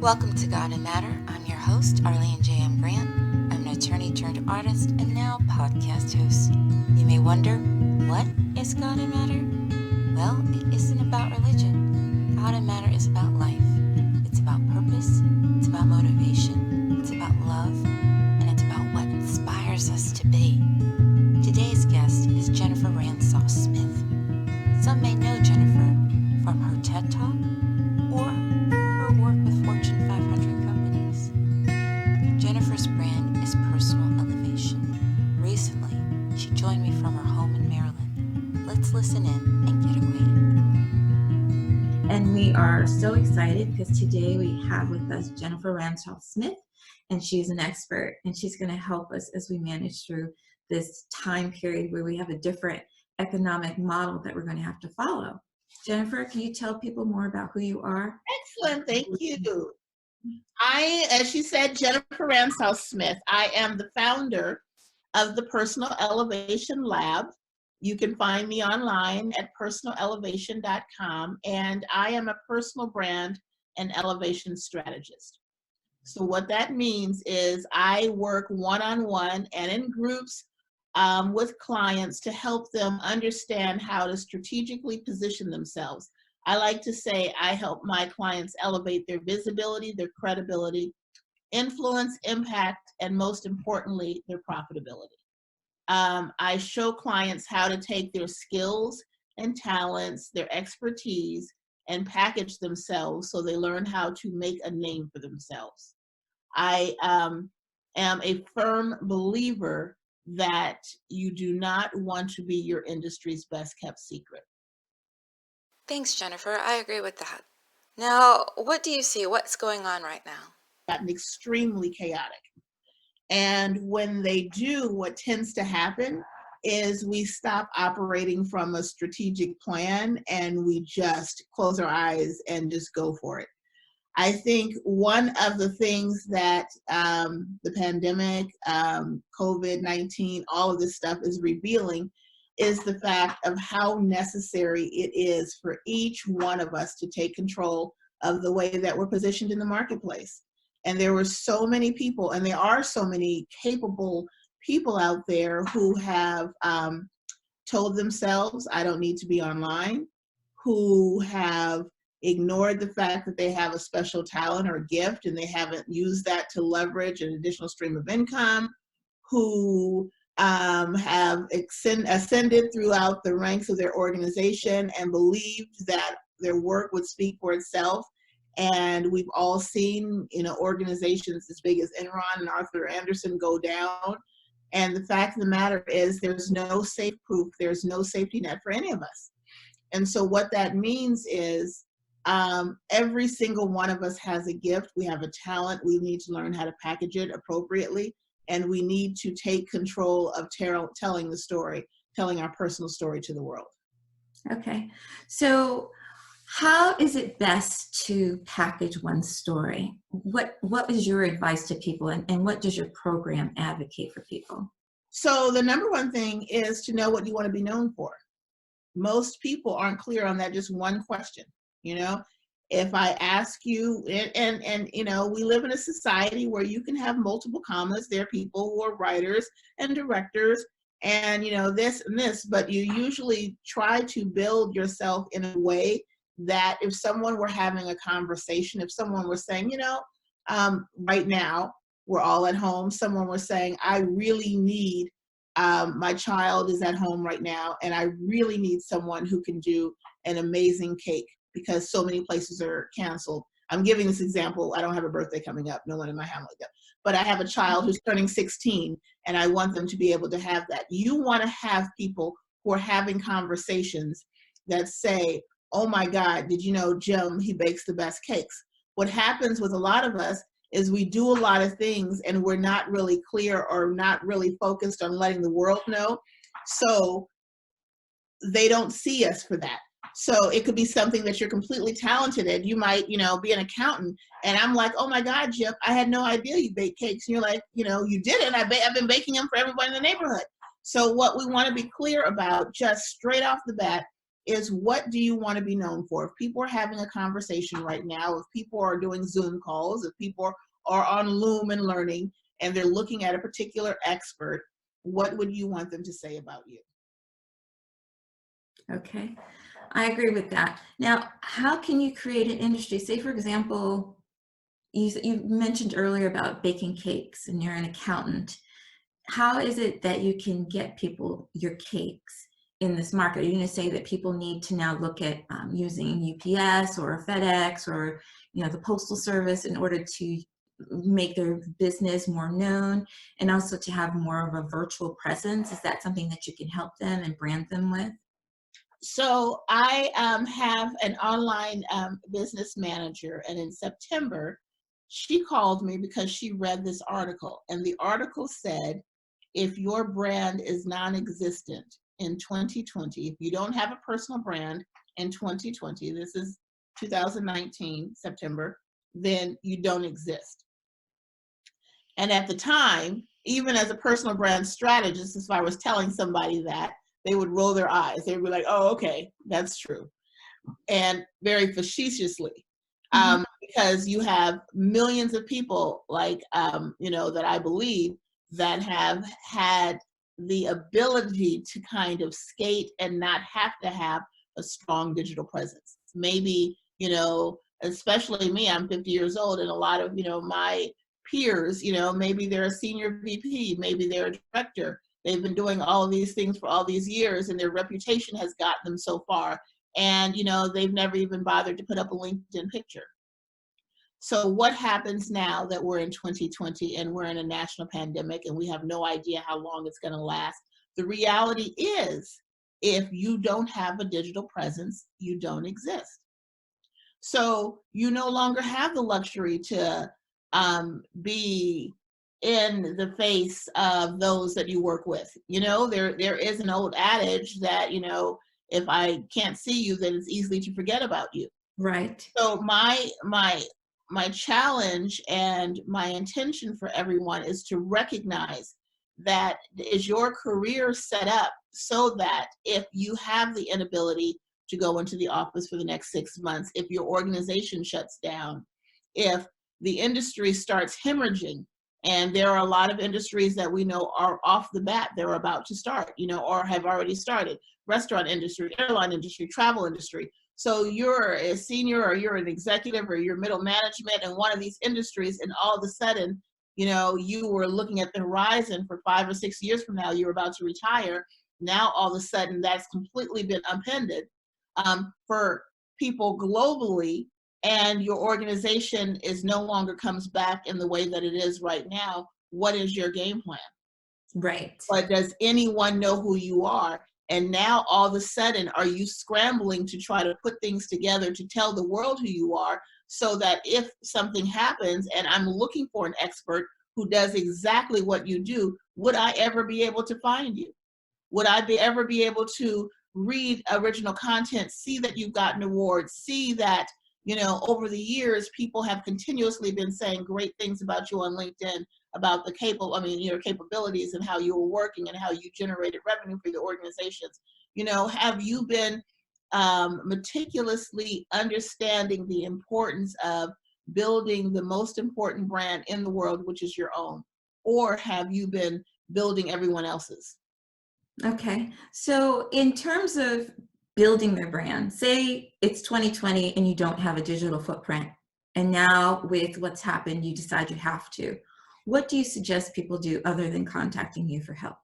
Welcome to God and Matter. I'm your host, Arlene J.M. Grant. I'm an attorney turned artist and now podcast host. You may wonder, what is God and Matter? Well, it isn't about religion. God and Matter is about life. It's about purpose, it's about motivation, it's about love, and it's about what inspires us to be. Today's guest is Jennifer Ransaw Smith. Some may know Jennifer from her TED Talk or her work with Fortune 500 companies. Jennifer's brand is personal elevation. Recently, she joined me from her home in Maryland. Let's listen in and get acquainted. And we are so excited because today we have with us Jennifer Ransaw Smith, and she's an expert, and she's going to help us as we manage through this time period where we have a different economic model that we're going to have to follow. Jennifer, can you tell people more about who you are? Excellent, thank you. I, as she said, Jennifer Ransaw Smith. I am the founder of the Personal Elevation Lab. You can find me online at personalelevation.com, and I am a personal brand and elevation strategist. So what that means is I work one-on-one and in groups with clients to help them understand how to strategically position themselves. I like to say I help my clients elevate their visibility, their credibility, influence, impact, and most importantly, their profitability. I show clients how to take their skills and talents, their expertise, and package themselves so they learn how to make a name for themselves. I am a firm believer that you do not want to be your industry's best kept secret. Thanks, Jennifer. I agree with that. Now, what do you see? What's going on right now? Gotten extremely chaotic. And when they do, what tends to happen is we stop operating from a strategic plan and we just close our eyes and just go for it. I think one of the things that the pandemic, COVID-19, all of this stuff is revealing is the fact of how necessary it is for each one of us to take control of the way that we're positioned in the marketplace. And there were so many people, and there are so many capable people out there who have told themselves, I don't need to be online, who have ignored the fact that they have a special talent or gift and they haven't used that to leverage an additional stream of income, who have ascended throughout the ranks of their organization and believed that their work would speak for itself. And we've all seen, organizations as big as Enron and Arthur Andersen go down. And the fact of the matter is there's no safe proof, there's no safety net for any of us. And so what that means is every single one of us has a gift. We have a talent. We need to learn how to package it appropriately. And we need to take control of telling the story, telling our personal story to the world. Okay. So how is it best to package one's story? What is your advice to people, and what does your program advocate for people? So the number one thing is to know what you want to be known for. Most people aren't clear on that just one question. If I ask you, and we live in a society where you can have multiple commas. There are people who are writers and directors and, this and this, but you usually try to build yourself in a way that if someone were having a conversation, if someone were saying, right now we're all at home, someone was saying, I really need, my child is at home right now, and I really need someone who can do an amazing cake because so many places are canceled. I'm giving this example. I don't have a birthday coming up. No one in my family does. But I have a child who's turning 16, and I want them to be able to have that. You want to have people who are having conversations that say, oh my God, did you know Jim, he bakes the best cakes? What happens with a lot of us is we do a lot of things and we're not really clear or not really focused on letting the world know. So they don't see us for that. So it could be something that you're completely talented at. You might, be an accountant. And I'm like, oh my God, Jim, I had no idea you bake cakes. And you're like, you didn't. I've been baking them for everybody in the neighborhood. So what we want to be clear about just straight off the bat is what do you want to be known for? If people are having a conversation right now, if people are doing Zoom calls, if people are on Loom and learning, and they're looking at a particular expert, what would you want them to say about you? Okay, I agree with that. Now, how can you create an industry? Say, for example, you mentioned earlier about baking cakes and you're an accountant. How is it that you can get people your cakes in this market? Are you going to say that people need to now look at using UPS or FedEx or the postal service in order to make their business more known and also to have more of a virtual presence? Is that something that you can help them and brand them with? So I have an online business manager, and in September, she called me because she read this article, and the article said, if your brand is non-existent in 2020, if you don't have a personal brand in 2020, this is 2019, September, then you don't exist. And at the time, even as a personal brand strategist, if I was telling somebody that, they would roll their eyes. They would be like, oh, okay, that's true. And very facetiously, because you have millions of people like, that I believe that have had the ability to kind of skate and not have to have a strong digital presence. Maybe, especially me, I'm 50 years old, and a lot of, my peers, maybe they're a senior VP, maybe they're a director. They've been doing all of these things for all these years, and their reputation has gotten them so far. And, they've never even bothered to put up a LinkedIn picture. So what happens now that we're in 2020 and we're in a national pandemic and we have no idea how long it's going to last? The reality is, if you don't have a digital presence, you don't exist. So you no longer have the luxury to be in the face of those that you work with. There is an old adage that, if I can't see you, then it's easy to forget about you. Right. So my challenge and my intention for everyone is to recognize that is your career set up so that if you have the inability to go into the office for the next 6 months, if your organization shuts down, if the industry starts hemorrhaging, and there are a lot of industries that we know are off the bat, they're about to start, or have already started. Restaurant industry, airline industry, travel industry. So you're a senior or you're an executive or you're middle management in one of these industries, and all of a sudden, you were looking at the horizon for 5 or 6 years from now, you're about to retire. Now, all of a sudden, that's completely been upended for people globally, and your organization is no longer comes back in the way that it is right now. What is your game plan? Right. But does anyone know who you are? And now all of a sudden, are you scrambling to try to put things together to tell the world who you are, so that if something happens and I'm looking for an expert who does exactly what you do, would I ever be able to find you? Would I ever be able to read original content, see that you've gotten awards, see that, over the years, people have continuously been saying great things about you on LinkedIn, about your capabilities and how you were working and how you generated revenue for the organizations. Have you been meticulously understanding the importance of building the most important brand in the world, which is your own? Or have you been building everyone else's? Okay. So in terms of building their brand, say it's 2020 and you don't have a digital footprint, and now with what's happened, you decide you have to. What do you suggest people do other than contacting you for help?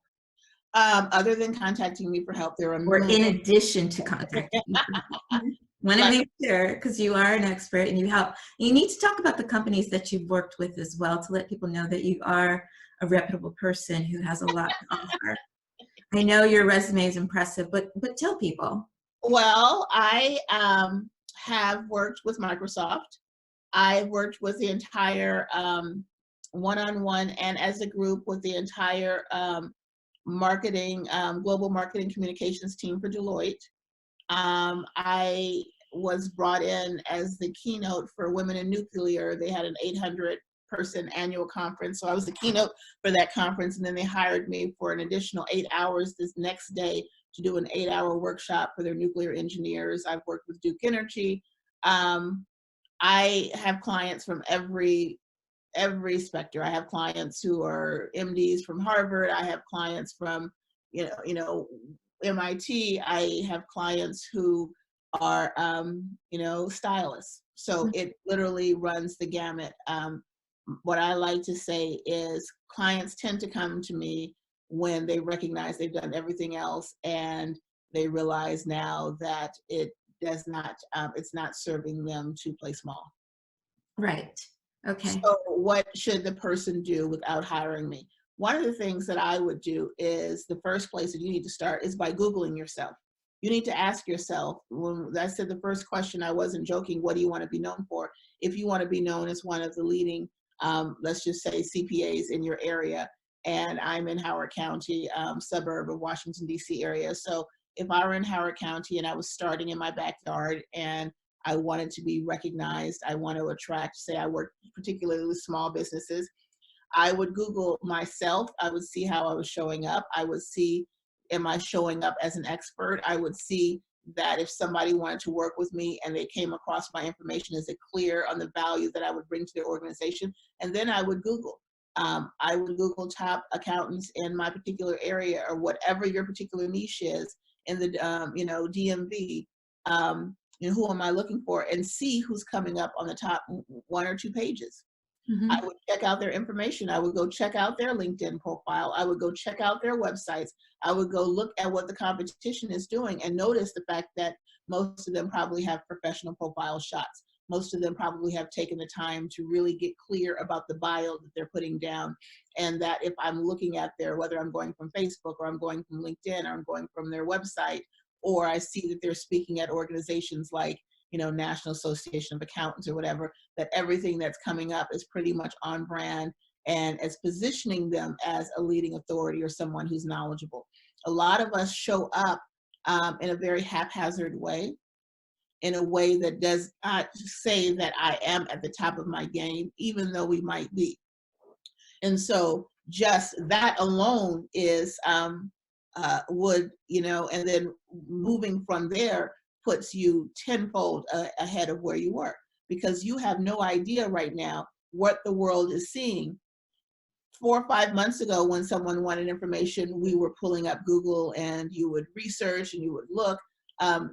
Other than contacting me for help, there are Or in addition to contacting you for help? Want to make sure, because you are an expert and you help. You need to talk about the companies that you've worked with as well to let people know that you are a reputable person who has a lot to offer. I know your resume is impressive, but tell people. Well, I have worked with Microsoft. I worked with the entire one-on-one and as a group with the entire global marketing communications team for Deloitte. I was brought in as the keynote for Women in Nuclear. They had an 800-person annual conference, so I was the keynote for that conference, and then they hired me for an additional 8 hours this next day to do an 8-hour workshop for their nuclear engineers. I've worked with Duke Energy. I have clients from every spectrum. I have clients who are MDs from Harvard. I have clients from, MIT. I have clients who are, stylists. So it literally runs the gamut. What I like to say is clients tend to come to me when they recognize they've done everything else and they realize now that it does not, it's not serving them to play small. Right. Okay. So what should the person do without hiring me? One of the things that I would do is the first place that you need to start is by Googling yourself. You need to ask yourself, when I said the first question, I wasn't joking, what do you want to be known for? If you want to be known as one of the leading, let's just say CPAs in your area, and I'm in Howard County, suburb of Washington, D.C. area. So if I were in Howard County and I was starting in my backyard and I wanted to be recognized, I want to attract, say I work particularly with small businesses, I would Google myself. I would see how I was showing up. I would see, am I showing up as an expert? I would see that if somebody wanted to work with me and they came across my information, is it clear on the value that I would bring to their organization? And then I would Google. I would Google top accountants in my particular area or whatever your particular niche is in the, DMV. Who am I looking for, and see who's coming up on the top 1 or 2 pages. Mm-hmm. I would check out their information. I would go check out their LinkedIn profile. I would go check out their websites. I would go look at what the competition is doing and notice the fact that most of them probably have professional profile shots. Most of them probably have taken the time to really get clear about the bio that they're putting down. And that if I'm looking at their, whether I'm going from Facebook or I'm going from LinkedIn or I'm going from their website, or I see that they're speaking at organizations like, National Association of Accountants or whatever, that everything that's coming up is pretty much on brand and is positioning them as a leading authority or someone who's knowledgeable. A lot of us show up in a very haphazard way, in a way that does not say that I am at the top of my game, even though we might be. And so just that alone is, and then moving from there puts you tenfold ahead of where you were, because you have no idea right now what the world is seeing. 4 or 5 months ago, when someone wanted information, we were pulling up Google and you would research and you would look.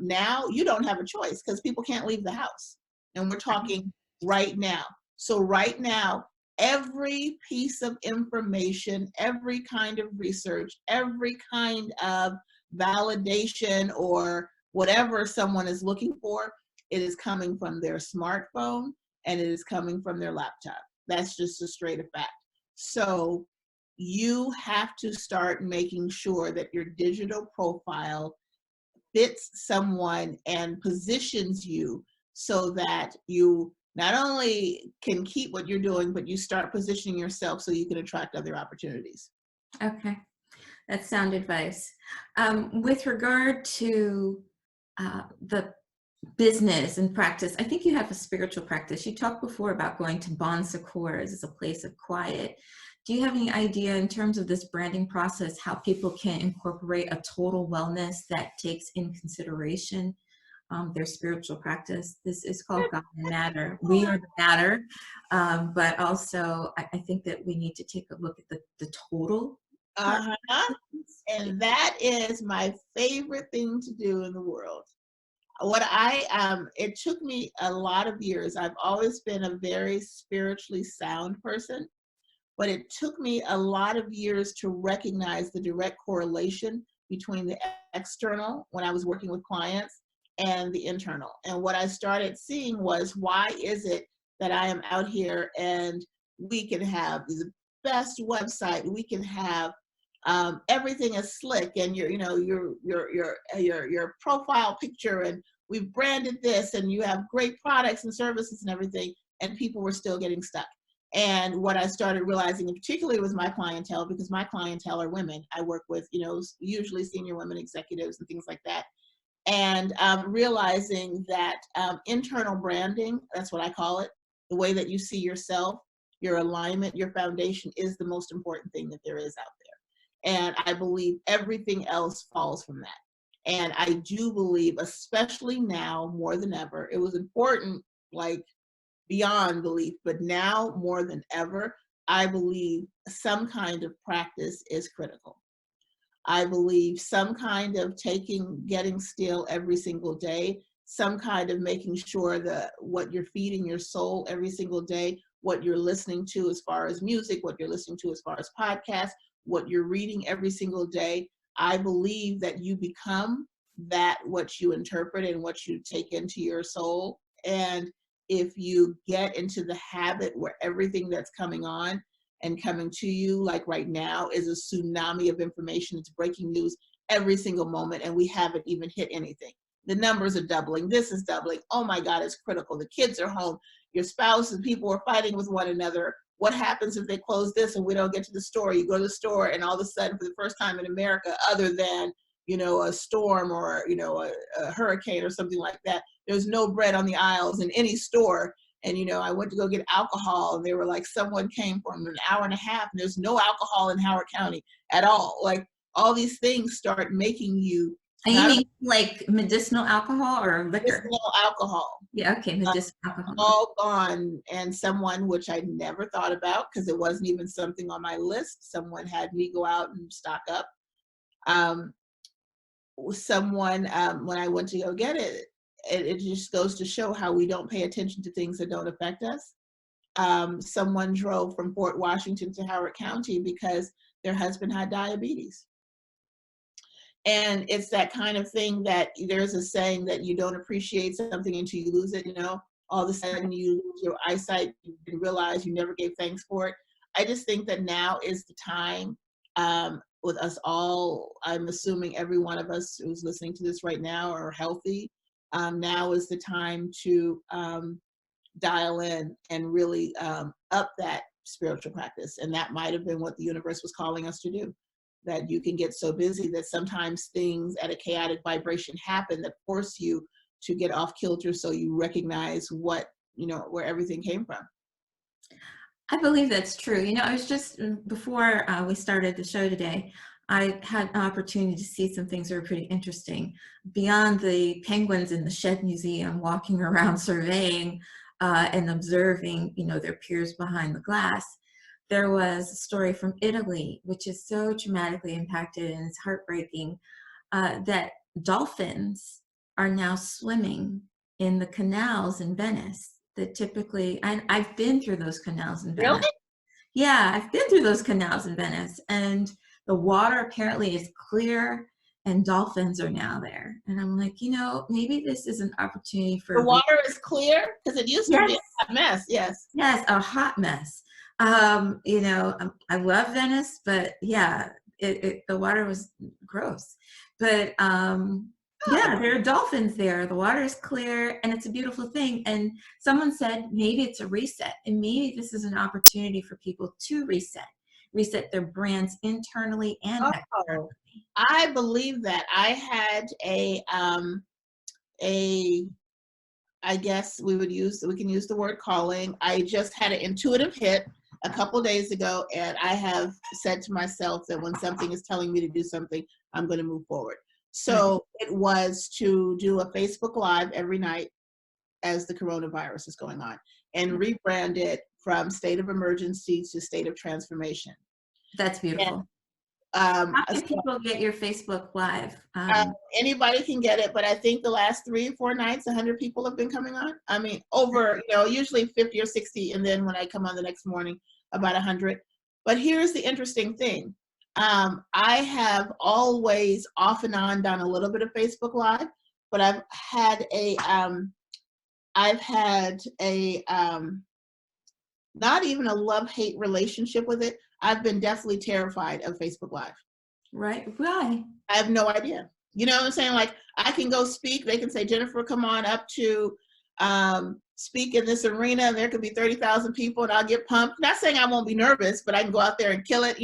Now you don't have a choice because people can't leave the house. And we're talking right now. So right now, every piece of information, every kind of research, every kind of validation or whatever someone is looking for, it is coming from their smartphone and it is coming from their laptop. That's just a straight fact. So you have to start making sure that your digital profile fits someone and positions you so that you not only can keep what you're doing, but you start positioning yourself so you can attract other opportunities. Okay, that's sound advice. With regard to the business and practice, I think you have a spiritual practice. You talked before about going to Bon Secours as a place of quiet. Do you have any idea in terms of this branding process, how people can incorporate a total wellness that takes in consideration their spiritual practice? This is called God and Matter. We are the matter, but also I think that we need to take a look at the total. And that is my favorite thing to do in the world. It took me a lot of years. I've always been a very spiritually sound person, but it took me a lot of years to recognize the direct correlation between the external, when I was working with clients, and the internal. And what I started seeing was, why is it that I am out here and we can have the best website, we can have everything is slick, and your profile picture, and we've branded this, and you have great products and services and everything, and people were still getting stuck. And what I started realizing, and particularly with my clientele, because my clientele are women, I work with usually senior women executives and things like that, and realizing that internal branding, that's what I call it, the way that you see yourself, your alignment, your foundation is the most important thing that there is out there. And I believe everything else falls from that. And I do believe, especially now more than ever, it was important, like beyond belief, but now more than ever, I believe some kind of practice is critical. I believe some kind of getting still every single day, some kind of making sure that what you're feeding your soul every single day, what you're listening to as far as music, what you're listening to as far as podcasts, what you're reading every single day. I believe that you become that what you interpret and what you take into your soul. And if you get into the habit where everything that's coming on and coming to you, like right now, is a tsunami of information. It's breaking news every single moment, and we haven't even hit anything. The numbers are doubling. This is doubling. Oh my God, it's critical. The kids are home. Your spouse and people are fighting with one another. What happens if they close this and we don't get to the store? You go to the store, and all of a sudden, for the first time in America, other than a storm or a hurricane or something like that, there's no bread on the aisles in any store. And I went to go get alcohol, and they were like, someone came for an hour and a half, and there's no alcohol in Howard County at all. Like, all these things start making you. And you mean like medicinal alcohol or liquor? Medicinal alcohol. Yeah, okay, medicinal alcohol. All gone. And someone, which I never thought about because it wasn't even something on my list, someone had me go out and stock up. Someone, when I went to go get it, it just goes to show how we don't pay attention to things that don't affect us. Someone drove from Fort Washington to Howard County because their husband had diabetes. And it's that kind of thing that there's a saying that you don't appreciate something until you lose it. All of a sudden you lose your eyesight, you didn't realize you never gave thanks for it. I just think that now is the time, with us all, I'm assuming every one of us who's listening to this right now are healthy. Now is the time to dial in and really up that spiritual practice. And that might have been what the universe was calling us to do. That you can get so busy that sometimes things at a chaotic vibration happen that force you to get off kilter, so you recognize where everything came from. I believe that's true. I was just, before we started the show today, I had an opportunity to see some things that were pretty interesting. Beyond the penguins in the Shed Museum walking around surveying and observing, their peers behind the glass, there was a story from Italy, which is so traumatically impacted and it's heartbreaking, that dolphins are now swimming in the canals in Venice that typically, I've been through those canals in Venice. Really? Yeah, I've been through those canals in Venice, and the water apparently is clear and dolphins are now there. And I'm like, maybe this is an opportunity for— The water is clear? Because it used to be a hot mess, yes. Yes, a hot mess. I love Venice, but yeah, the water was gross. But yeah, there are dolphins there. The water is clear and it's a beautiful thing. And someone said maybe it's a reset, and maybe this is an opportunity for people to reset their brands internally and externally. I believe that. I had I guess we can use the word calling. I just had an intuitive hit a couple days ago, and I have said to myself that when something is telling me to do something, I'm going to move forward. So it was to do a Facebook Live every night as the coronavirus is going on, and rebrand it from state of emergency to state of transformation. That's beautiful. And, how can people get your Facebook Live? Anybody can get it, but I think the last 3 or 4 nights, 100 people have been coming on. I mean, over, usually 50 or 60, and then when I come on the next morning, about 100. But here's the interesting thing. I have always off and on done a little bit of Facebook Live, but I've had a not even a love-hate relationship with it. I've been definitely terrified of Facebook Live. Right. Why? I have no idea. You know what I'm saying? Like, I can go speak. They can say, Jennifer, come on up to speak in this arena. And there could be 30,000 people and I'll get pumped. Not saying I won't be nervous, but I can go out there and kill it.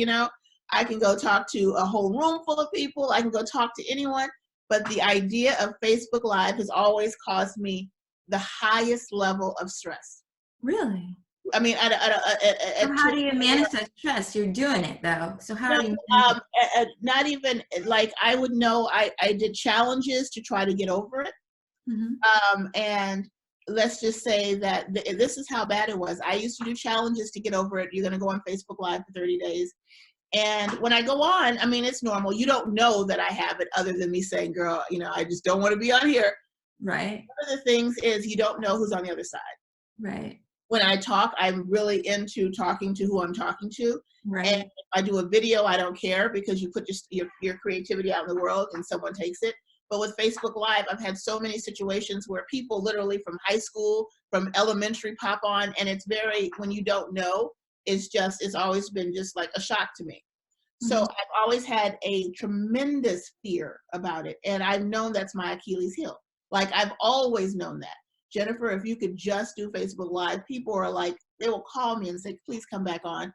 I can go talk to a whole room full of people. I can go talk to anyone. But the idea of Facebook Live has always caused me the highest level of stress. Really? I mean, So how do you manage that stress? You're doing it though. So how no, do you manage not even like I would know. I did challenges to try to get over it. it? And let's just say that this is how bad it was. I used to do challenges to get over it. You're going to go on Facebook Live for 30 days. And when I go on, I mean, it's normal. You don't know that I have it other than me saying, girl, you know, I just don't want to be on here. Right. One of the things is you don't know who's on the other side. Right. When I talk, I'm really into talking to who I'm talking to. Right. And if I do a video, I don't care because you put your creativity out in the world and someone takes it. But with Facebook Live, I've had so many situations where people literally from high school, from elementary pop on, and it's very, when you don't know, it's always been just like a shock to me. So I've always had a tremendous fear about it. And I've known that's my Achilles heel. Like I've always known that. Jennifer, if you could just do Facebook Live, people are like, they will call me and say, please come back on.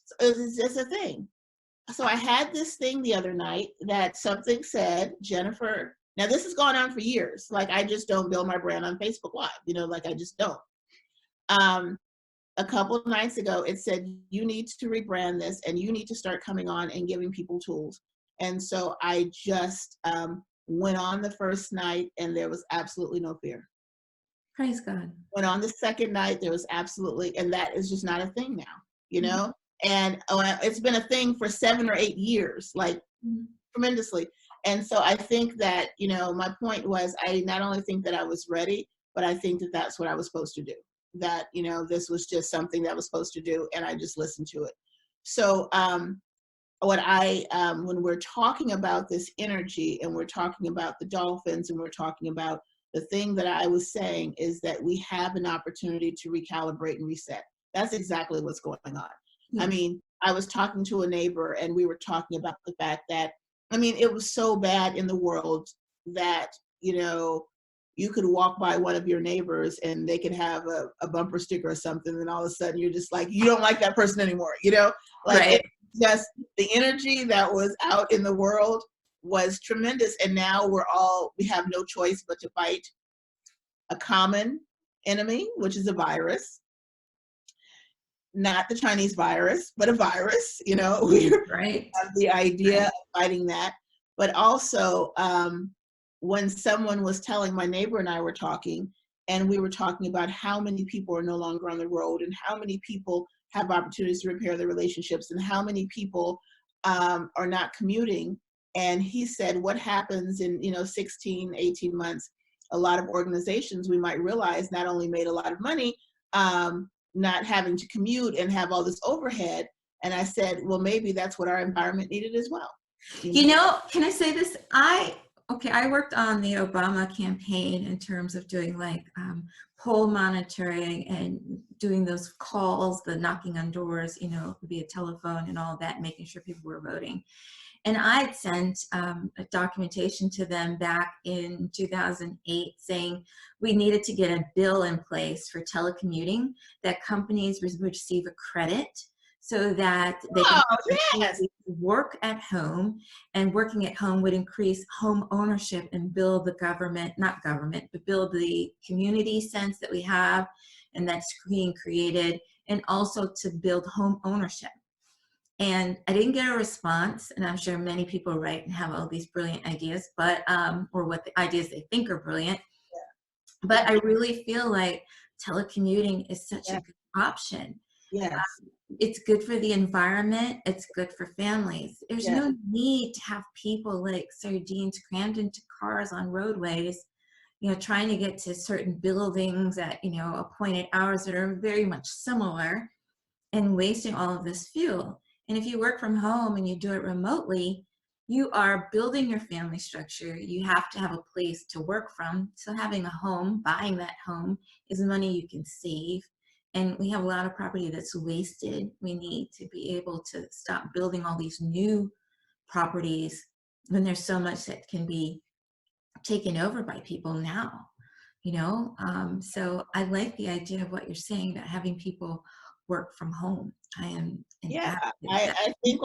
So it's just a thing. So I had this thing the other night that something said, Jennifer, now this has gone on for years. Like I just don't build my brand on Facebook Live, you know, like I just don't. A couple of nights ago, it said, you need to rebrand this and you need to start coming on and giving people tools. And so I just went on the first night and there was absolutely no fear. Praise God. Went on the second night, there was absolutely, and that is just not a thing now, you know? And it's been a thing for 7 or 8 years, like tremendously. And so I think that, you know, my point was, I not only think that I was ready, but I think that that's what I was supposed to do. That, you know, this was just something that I was supposed to do, and I just listened to it. So when we're talking about this energy and we're talking about the dolphins and we're talking about the thing that I was saying is that we have an opportunity to recalibrate and reset. That's exactly what's going on. I mean, I was talking to a neighbor and we were talking about the fact that, I mean, it was so bad in the world that, you know, you could walk by one of your neighbors and they could have a bumper sticker or something, and all of a sudden you're just like, you don't like that person anymore, you know? Like Right. it's just the energy that was out in the world was tremendous. And now we have no choice but to fight a common enemy, which is a virus. Not the Chinese virus, but a virus, you know, we Right. have the idea of fighting that. But also, when someone was telling, my neighbor and I were talking, and we were talking about how many people are no longer on the road and how many people have opportunities to repair their relationships and how many people are not commuting. And he said, what happens in, you know, 16, 18 months, a lot of organizations we might realize not only made a lot of money, not having to commute and have all this overhead. And I said, well, maybe that's what our environment needed as well. You know, can I say this? I worked on the Obama campaign in terms of doing like poll monitoring and doing those calls, the knocking on doors, you know, via telephone and all that, making sure people were voting. And I'd sent a documentation to them back in 2008 saying we needed to get a bill in place for telecommuting, that companies would receive a credit so that they can work at home, and working at home would increase home ownership and build the not government, but build the community sense that we have and that's being created, and also to build home ownership. And I didn't get a response, and I'm sure many people write and have all these brilliant ideas, but or what the ideas they think are brilliant. But I really feel like telecommuting is such a good option. Yes. It's good for the environment. It's good for families. There's no need to have people like sardines crammed into cars on roadways, you know, trying to get to certain buildings at, you know, appointed hours that are very much similar, and wasting all of this fuel. And if you work from home and you do it remotely, you are building your family structure. You have to have a place to work from. So having a home, buying that home, is money you can save. And we have a lot of property that's wasted. We need to be able to stop building all these new properties when there's so much that can be taken over by people now, you know? So I like the idea of what you're saying about having people work from home. I am. I think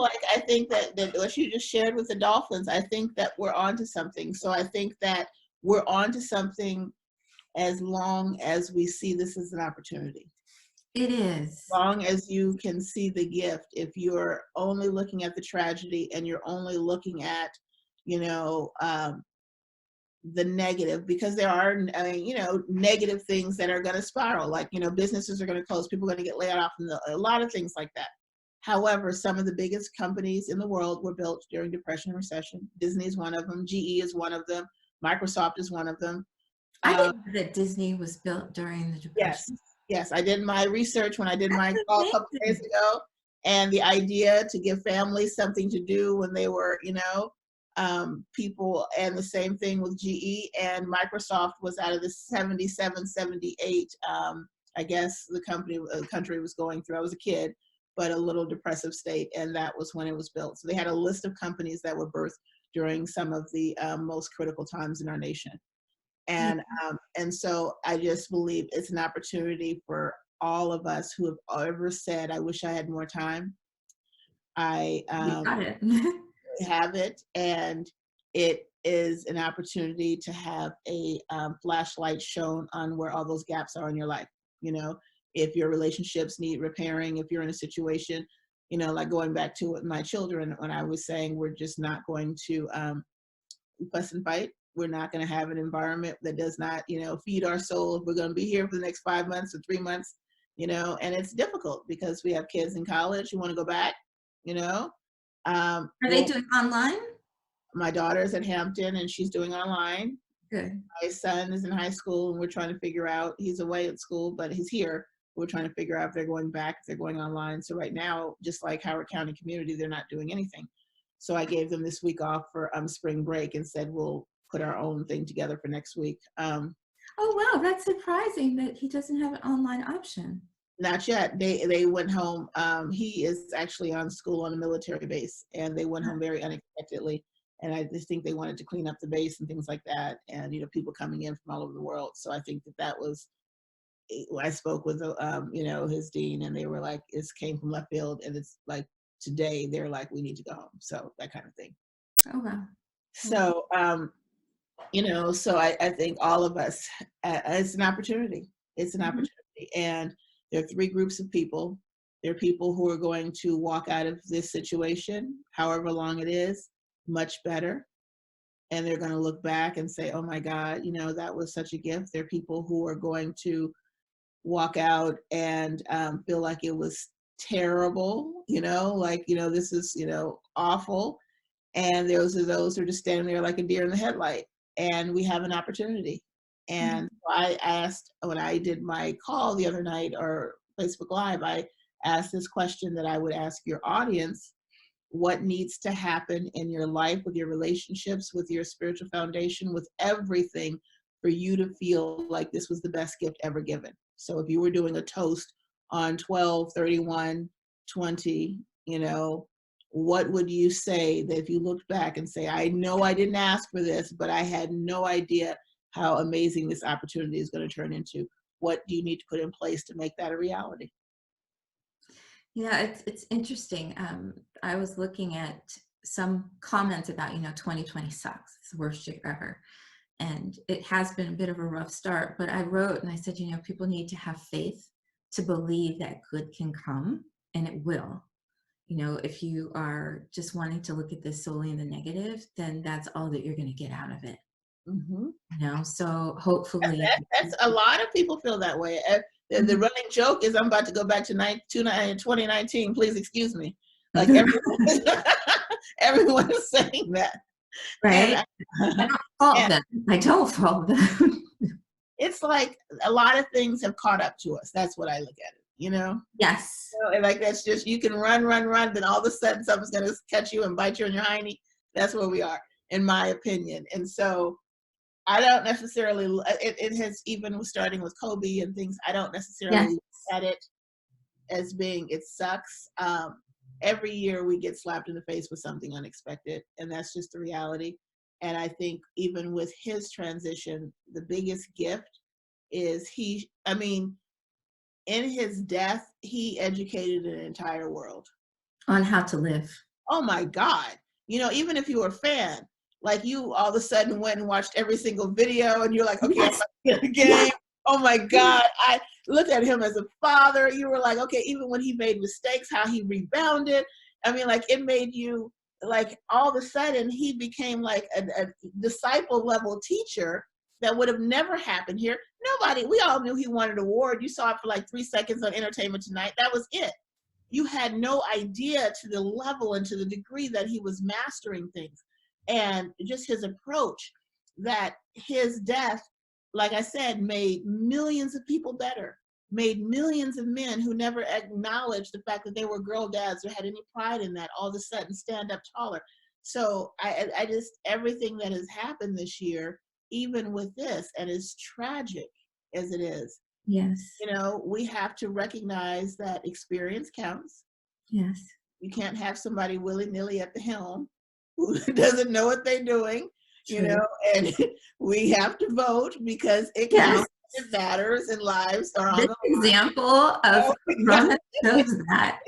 that what you just shared with the dolphins, I think that we're onto something. So I think that we're onto something as long as we see this as an opportunity. It is. Long as you can see the gift. If you're only looking at the tragedy and you're only looking at, you know, the negative, because there are, you know, negative things that are going to spiral, like, you know, businesses are going to close, people are going to get laid off, and a lot of things like that. However, some of the biggest companies in the world were built during Depression and Recession. Disney is one of them. GE is one of them. Microsoft is one of them. I didn't know that Disney was built during the Yes, Depression. yes, I did my research when I did my That's call a couple days amazing. ago, and the idea to give families something to do when they were, you know, people, and the same thing with GE and Microsoft was out of the 77, 78. I guess the country was going through. I was a kid, but a little depressive state, and that was when it was built. So they had a list of companies that were birthed during some of the most critical times in our nation. Yeah, And so I just believe it's an opportunity for all of us who have ever said, I wish I had more time. I you got it. have it, and it is an opportunity to have a flashlight shown on where all those gaps are in your life. You know, if your relationships need repairing, if you're in a situation, you know, like going back to with my children, when I was saying we're just not going to fuss and fight. We're not going to have an environment that does not, you know, feed our soul. We're going to be here for the next 5 months or 3 months, you know, and it's difficult because we have kids in college who want to go back, you know. Are they Well, doing online? my daughter's at Hampton and she's doing online. Good. My son is in high school and we're trying to figure out, he's away at school, but he's here. We're trying to figure out if they're going back, if they're going online. So right now, just like Howard County Community, they're not doing anything. So I gave them this week off for spring break and said, we'll put our own thing together for next week. Oh, wow. That's surprising that he doesn't have an online option. Not yet. They went home. He is actually on school on a military base, and they went home very unexpectedly. And I just think they wanted to clean up the base and things like that. And, you know, people coming in from all over the world. So I think that was, I spoke with, you know, his dean, and they were like, it came from left field. And it's like today they're like, we need to go home. So that kind of thing. Oh, wow. So, you know, so I think all of us, it's an opportunity. It's an opportunity. And there are three groups of people. There are people who are going to walk out of this situation, however long it is, much better. And they're going to look back and say, oh my God, you know, that was such a gift. There are people who are going to walk out and feel like it was terrible, you know, like, you know, this is, you know, awful. And those are those who are just standing there like a deer in the headlight. And we have an opportunity. And I asked, when I did my call the other night or Facebook Live, I asked this question that I would ask your audience: what needs to happen in your life, with your relationships, with your spiritual foundation, with everything, for you to feel like this was the best gift ever given? So if you were doing a toast on 12/31/20, you know, what would you say that if you looked back and say, I know I didn't ask for this, but I had no idea how amazing this opportunity is going to turn into? What do you need to put in place to make that a reality? Yeah, it's interesting. I was looking at some comments about, 2020 sucks. It's the worst year ever. And it has been a bit of a rough start, but I wrote and I said, people need to have faith to believe that good can come, and it will. If you are just wanting to look at this solely in the negative, then that's all that you're going to get out of it. Mm-hmm. So hopefully. That's a lot of people feel that way. The running joke is, I'm about to go back to 2019. Please excuse me. Like everyone is saying that. Right. And, I don't fault them. I don't fault them. it's like a lot of things have caught up to us. That's what I look at it, Yes. And like, that's just, you can run, then all of a sudden something's going to catch you and bite you on your hiney. That's where we are, in my opinion. And so I don't necessarily, it has, even starting with Kobe and things, I don't necessarily look at it as being, it sucks. Every year we get slapped in the face with something unexpected, and that's just the reality. And I think even with his transition, the biggest gift is in his death, he educated an entire world On how to live. Oh my God. Even if you were a fan, like, you all of a sudden went and watched every single video and you're like, okay, Yes. I'm about to get a game. Yes. Oh my God. looked at him as a father. You were like, okay, even when he made mistakes, how he rebounded. I mean, like, it made you, like, all of a sudden he became like a disciple level teacher that would have never happened here. We all knew he wanted an award. You saw it for like 3 seconds on Entertainment Tonight. That was it. You had no idea to the level and to the degree that he was mastering things. And just his approach, that his death, like I said, made millions of people better, made millions of men who never acknowledged the fact that they were girl dads or had any pride in that, all of a sudden stand up taller. So I just, everything that has happened this year, even with this, and as tragic as it is, Yes. you know, we have to recognize that experience counts. Yes. You can't have somebody willy-nilly at the helm who doesn't know what they're doing, you True. know, and we have to vote because it Yes. counts, it matters, and lives are on This the line. example of Corona shows that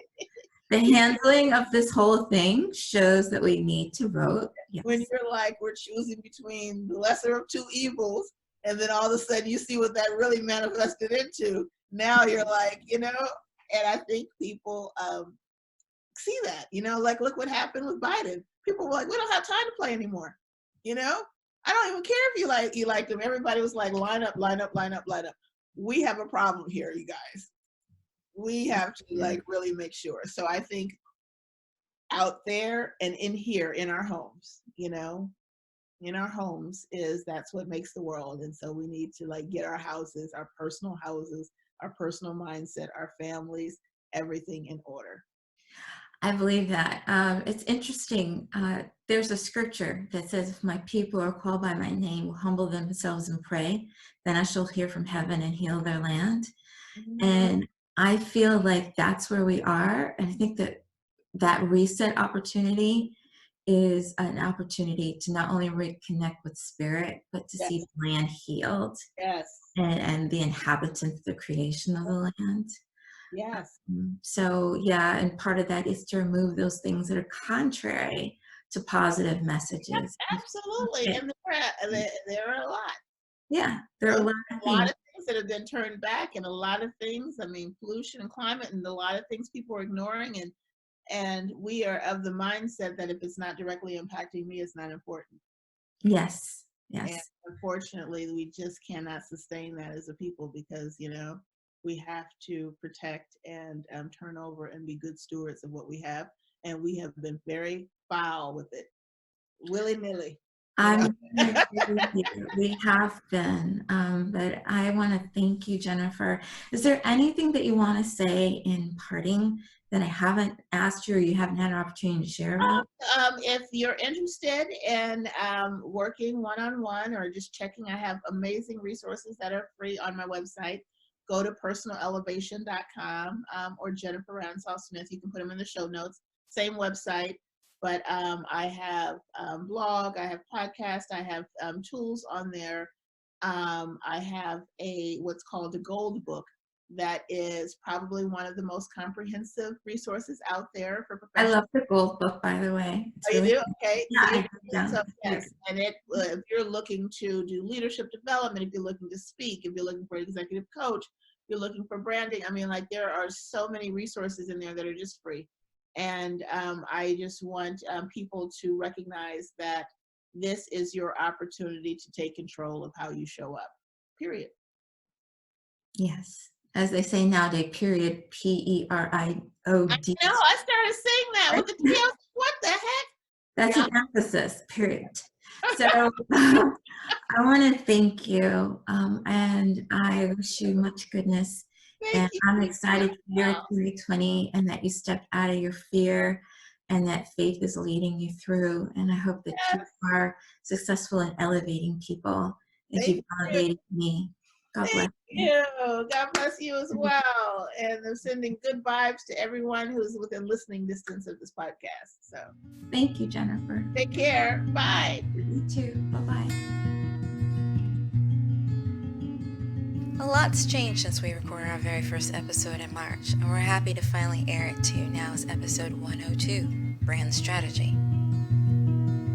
the handling of this whole thing shows that we need to vote. Yes. When you're like, we're choosing between the lesser of two evils, and then all of a sudden you see what that really manifested into. Now you're like, you know, and I think people see that, you know, like, look what happened with Biden. People were like, we don't have time to play anymore. You know, I don't even care if you like them. Everybody was like, line up, line up, line up, line up. We have a problem here, you guys. We have to like really make sure. So I think out there and in here, in our homes, you know, in our homes that's what makes the world. And so we need to like get our houses, our personal mindset, our families, everything in order. I believe that. It's interesting. There's a scripture that says, if my people are called by my name will humble themselves and pray, then I shall hear from heaven and heal their land. Mm-hmm. And I feel like that's where we are. And I think that reset opportunity is an opportunity to not only reconnect with spirit, but to see the land healed. Yes. And the inhabitants, the creation of the land. Yes. So yeah, and part of that is to remove those things that are contrary to positive messages. Yes, absolutely. And there are a lot. Yeah, there are a lot of things that have been turned back, and a lot of things, I mean, pollution and climate, and a lot of things people are ignoring, and we are of the mindset that if it's not directly impacting me, it's not important. Yes. And unfortunately, we just cannot sustain that as a people, because, you know, we have to protect and turn over and be good stewards of what we have. And we have been very foul with it, willy-nilly. We have been, but I want to thank you, Jennifer. Is there anything that you want to say in parting that I haven't asked you or you haven't had an opportunity to share about? If you're interested in working one-on-one or just checking, I have amazing resources that are free on my website. Go to personalelevation.com or Jennifer Ransaw Smith. You can put them in the show notes. Same website, but I have blog, I have podcast, I have tools on there. I have what's called the Gold Book. That is probably one of the most comprehensive resources out there for professionals. I love the Gold Book, by the way. Oh, you do? Okay. Yeah, so, yes. And if you're looking to do leadership development, if you're looking to speak, if you're looking for an executive coach, if you're looking for branding, I mean, like, there are so many resources in there that are just free. And I just want people to recognize that this is your opportunity to take control of how you show up, period. Yes. As they say nowadays, period, Period. I know, I started saying that with the TLC. What the heck? That's an emphasis, period. So I want to thank you, and I wish you much goodness. And I'm excited for your 2020, and that you stepped out of your fear, and that faith is leading you through. And I hope that you are successful in elevating people as you've elevated me. God bless you. God bless you as well. And I'm sending good vibes to everyone who's within listening distance of this podcast. So thank you, Jennifer. Take care. Bye. You too. Bye-bye. A lot's changed since we recorded our very first episode in March, and we're happy to finally air it to you now as episode 102, Brand Strategy.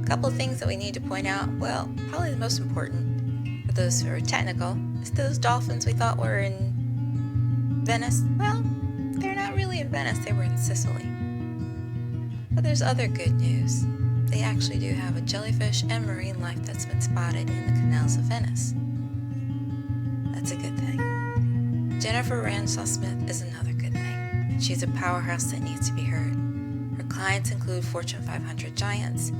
A couple of things that we need to point out. Well, probably the most important for those who are technical is those dolphins we thought were in Venice, well, they're not really in Venice, they were in Sicily. But there's other good news. They actually do have a jellyfish and marine life that's been spotted in the canals of Venice. That's a good thing. Jennifer Ransaw Smith is another good thing. She's a powerhouse that needs to be heard. Her clients include Fortune 500 giants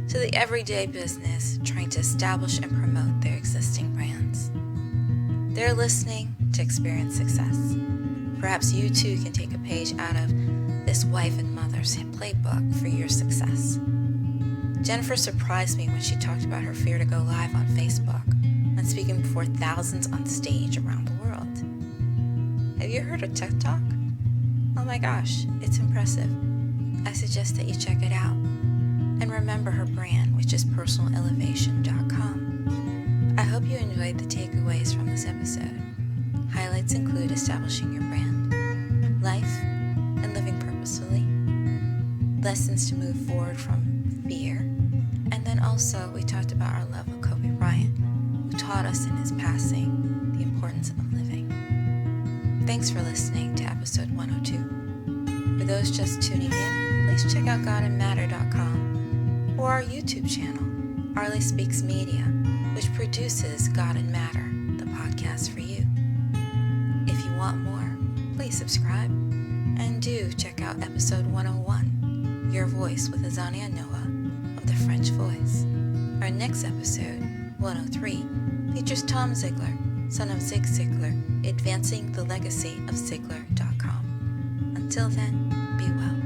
to the everyday business trying to establish and promote their existing brands. They're listening to experience success. Perhaps you too can take a page out of this wife and mother's playbook for your success. Jennifer surprised me when she talked about her fear to go live on Facebook when speaking before thousands on stage around the world. Have you heard her TED Talk? Oh my gosh, it's impressive. I suggest that you check it out. And remember her brand, which is personalelevation.com. I hope you enjoyed the takeaways from this episode. Highlights include establishing your brand, life, and living purposefully, lessons to move forward from fear, and then also we talked about our love of Kobe Bryant, who taught us in his passing the importance of living. Thanks for listening to episode 102. For those just tuning in, please check out godandmatter.com or our YouTube channel, ArlieSpeaks Media, which produces God and Matter, the podcast for you. If you want more, please subscribe, and do check out episode 101, Your Voice with Azania Noah of the French Voice. Our next episode, 103, features Tom Ziglar, son of Zig Ziglar, advancing the legacy of Ziglar.com. Until then, be well.